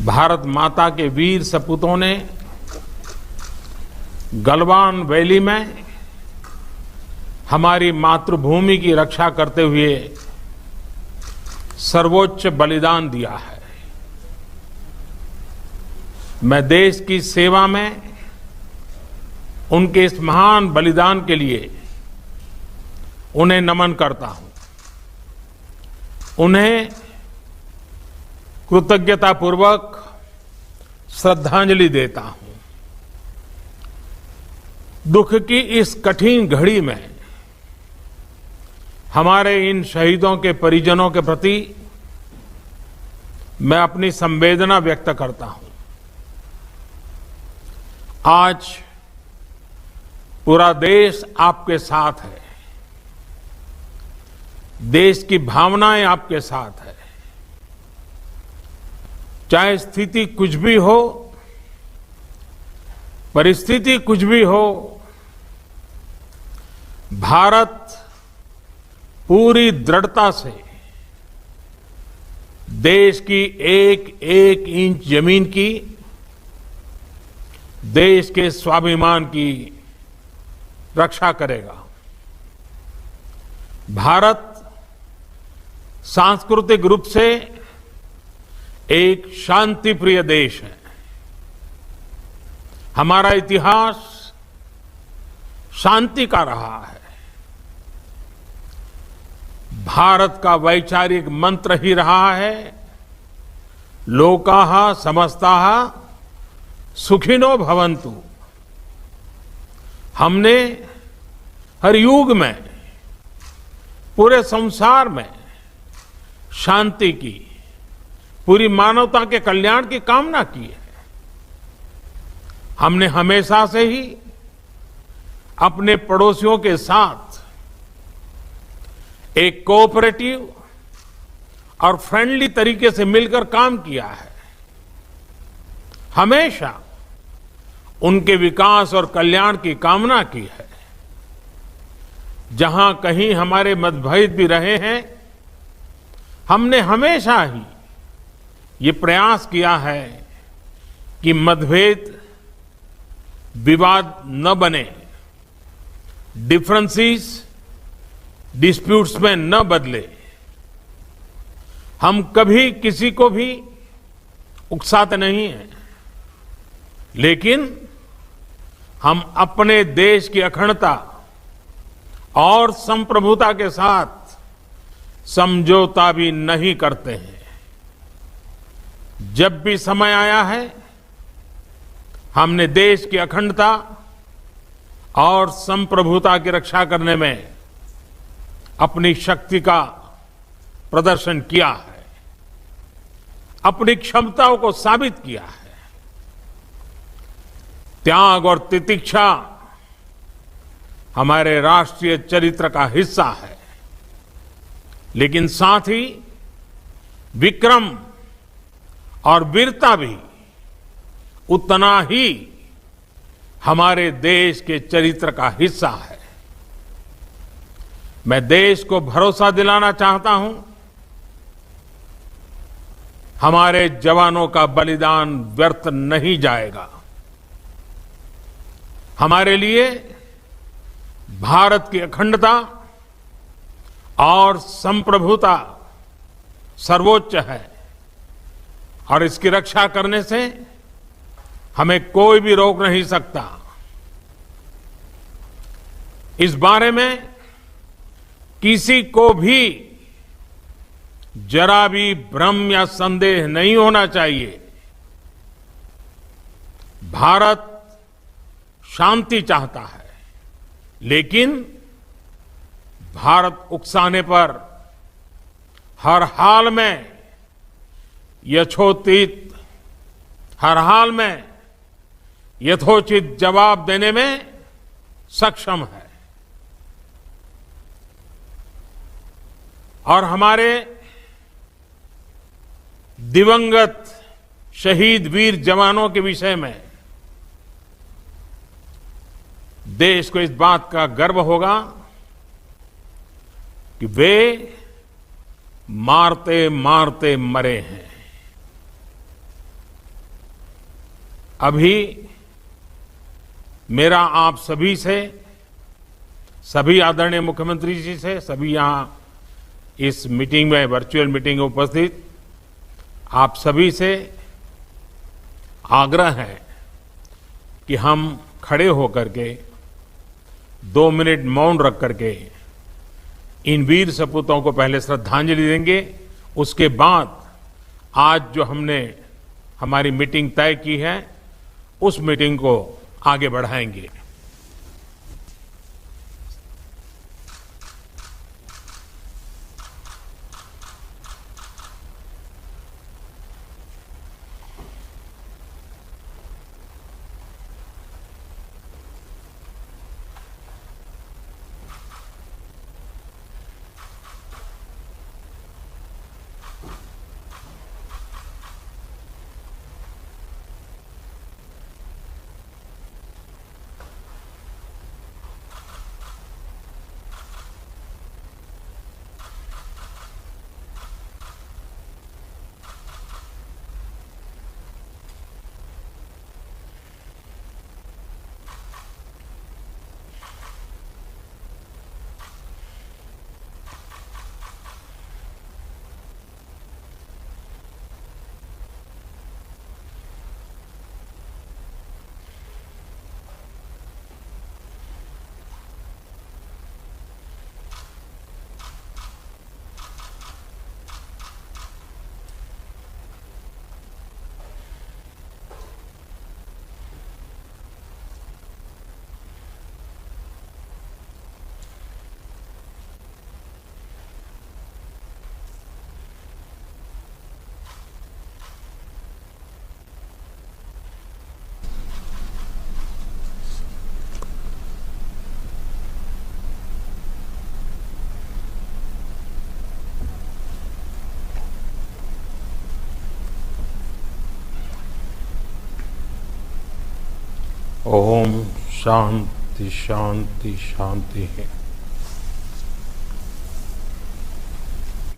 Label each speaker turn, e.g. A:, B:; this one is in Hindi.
A: भारत माता के वीर सपूतों ने गलवान वैली में हमारी मातृभूमि की रक्षा करते हुए सर्वोच्च बलिदान दिया है। मैं देश की सेवा में उनके इस महान बलिदान के लिए उन्हें नमन करता हूं। उन्हें कृतज्ञतापूर्वक श्रद्धांजलि देता हूं। दुख की इस कठिन घड़ी में हमारे इन शहीदों के परिजनों के प्रति मैं अपनी संवेदना व्यक्त करता हूं। आज पूरा देश आपके साथ है। देश की भावनाएं आपके साथ है। चाहे स्थिति कुछ भी हो, परिस्थिति कुछ भी हो, भारत पूरी दृढ़ता से देश की एक एक इंच जमीन की, देश के स्वाभिमान की रक्षा करेगा। भारत सांस्कृतिक रूप से एक शांति प्रिय देश है। हमारा इतिहास शांति का रहा है। भारत का वैचारिक मंत्र ही रहा है, लोकाः समस्ताः सुखिनो भवन्तु। हमने हर युग में, पूरे संसार में शांति की, पूरी मानवता के कल्याण की कामना की है। हमने हमेशा से ही अपने पड़ोसियों के साथ एक कोऑपरेटिव और फ्रेंडली तरीके से मिलकर काम किया है। हमेशा उनके विकास और कल्याण की कामना की है। जहां कहीं हमारे मतभेद भी रहे हैं, हमने हमेशा ही ये प्रयास किया है कि मतभेद विवाद न बने, डिफरेंसेस डिस्प्यूट्स में न बदले। हम कभी किसी को भी उकसाते नहीं हैं, लेकिन हम अपने देश की अखंडता और संप्रभुता के साथ समझौता भी नहीं करते हैं। जब भी समय आया है, हमने देश की अखंडता और संप्रभुता की रक्षा करने में अपनी शक्ति का प्रदर्शन किया है, अपनी क्षमताओं को साबित किया है। त्याग और तितिक्षा हमारे राष्ट्रीय चरित्र का हिस्सा है, लेकिन साथ ही विक्रम और वीरता भी उतना ही हमारे देश के चरित्र का हिस्सा है। मैं देश को भरोसा दिलाना चाहता हूं, हमारे जवानों का बलिदान व्यर्थ नहीं जाएगा। हमारे लिए भारत की अखंडता और संप्रभुता सर्वोच्च है, और इसकी रक्षा करने से हमें कोई भी रोक नहीं सकता। इस बारे में किसी को भी जरा भी भ्रम या संदेह नहीं होना चाहिए। भारत शांति चाहता है, लेकिन भारत उकसाने पर हर हाल में यथोचित, हर हाल में यथोचित जवाब देने में सक्षम है। और हमारे दिवंगत शहीद वीर जवानों के विषय में देश को इस बात का गर्व होगा कि वे मारते मारते मरे हैं। अभी मेरा आप सभी से, सभी आदरणीय मुख्यमंत्री जी से, सभी यहां इस मीटिंग में, वर्चुअल मीटिंग में उपस्थित आप सभी से आग्रह है कि हम खड़े होकर के 2 मिनट मौन रख करके इन वीर सपूतों को पहले श्रद्धांजलि देंगे। उसके बाद आज जो हमने हमारी मीटिंग तय की है, उस मीटिंग को आगे बढ़ाएंगे। ओम शांति शांति शांति है।